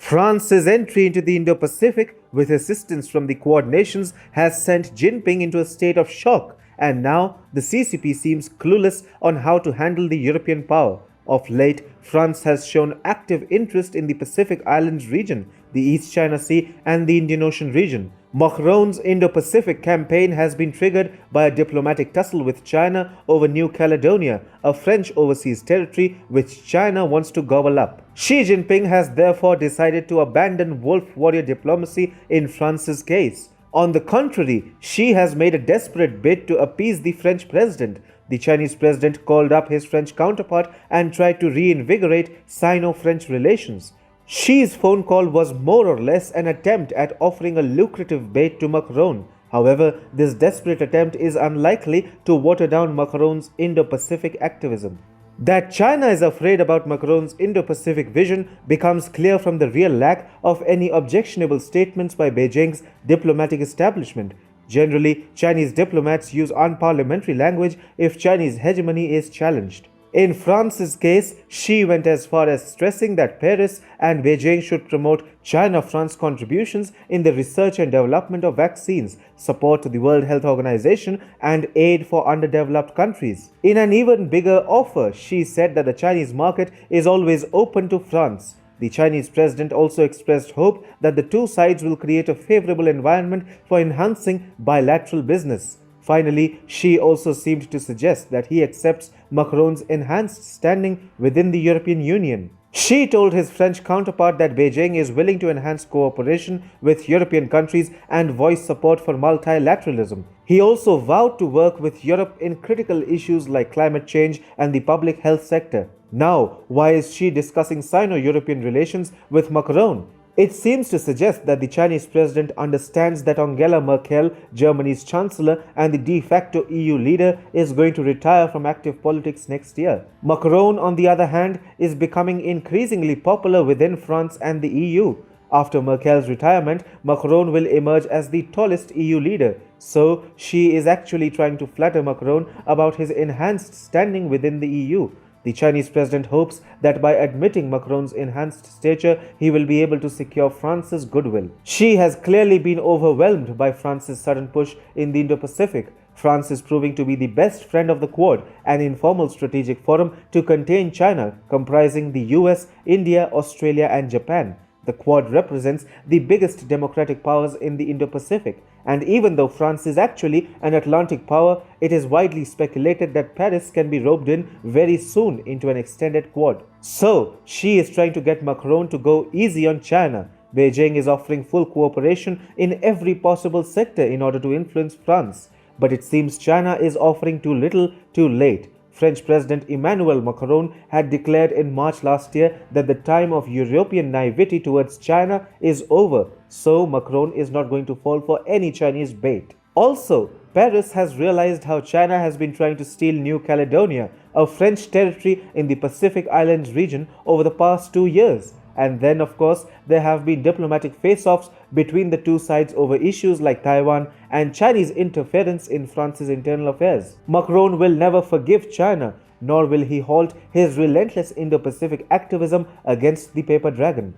France's entry into the Indo-Pacific with assistance from the Quad nations has sent Jinping into a state of shock, and now the CCP seems clueless on how to handle the European power. Of late, France has shown active interest in the Pacific Islands region, the East China Sea and the Indian Ocean region. Macron's Indo-Pacific campaign has been triggered by a diplomatic tussle with China over New Caledonia, a French overseas territory which China wants to gobble up. Xi Jinping has therefore decided to abandon wolf warrior diplomacy in France's case. On the contrary, Xi has made a desperate bid to appease the French president. The Chinese president called up his French counterpart and tried to reinvigorate Sino-French relations. Xi's phone call was more or less an attempt at offering a lucrative bait to Macron. However, this desperate attempt is unlikely to water down Macron's Indo-Pacific activism. That China is afraid about Macron's Indo-Pacific vision becomes clear from the real lack of any objectionable statements by Beijing's diplomatic establishment. Generally, Chinese diplomats use unparliamentary language if Chinese hegemony is challenged. In France's case, Xi went as far as stressing that Paris and Beijing should promote China-France contributions in the research and development of vaccines, support to the World Health Organization, and aid for underdeveloped countries. In an even bigger offer, Xi said that the Chinese market is always open to France. The Chinese president also expressed hope that the two sides will create a favorable environment for enhancing bilateral business. Finally, Xi also seemed to suggest that he accepts Macron's enhanced standing within the European Union. Xi told his French counterpart that Beijing is willing to enhance cooperation with European countries and voice support for multilateralism. He also vowed to work with Europe in critical issues like climate change and the public health sector. Now, why is Xi discussing Sino-European relations with Macron? It seems to suggest that the Chinese president understands that Angela Merkel, Germany's chancellor and the de facto EU leader, is going to retire from active politics next year. Macron, on the other hand, is becoming increasingly popular within France and the EU. After Merkel's retirement, Macron will emerge as the tallest EU leader. So, Xi is actually trying to flatter Macron about his enhanced standing within the EU. The Chinese president hopes that by admitting Macron's enhanced stature, he will be able to secure France's goodwill. Xi has clearly been overwhelmed by France's sudden push in the Indo-Pacific. France is proving to be the best friend of the Quad, an informal strategic forum to contain China, comprising the US, India, Australia and Japan. The Quad represents the biggest democratic powers in the Indo-Pacific, and even though France is actually an Atlantic power, it is widely speculated that Paris can be roped in very soon into an extended Quad. So, Xi is trying to get Macron to go easy on China. Beijing is offering full cooperation in every possible sector in order to influence France. But it seems China is offering too little, too late. French President Emmanuel Macron had declared in March last year that the time of European naivety towards China is over, so Macron is not going to fall for any Chinese bait. Also, Paris has realized how China has been trying to steal New Caledonia, a French territory in the Pacific Islands region, over the past 2 years. And then, of course, there have been diplomatic face-offs between the two sides over issues like Taiwan and Chinese interference in France's internal affairs. Macron will never forgive China, nor will he halt his relentless Indo-Pacific activism against the paper dragon.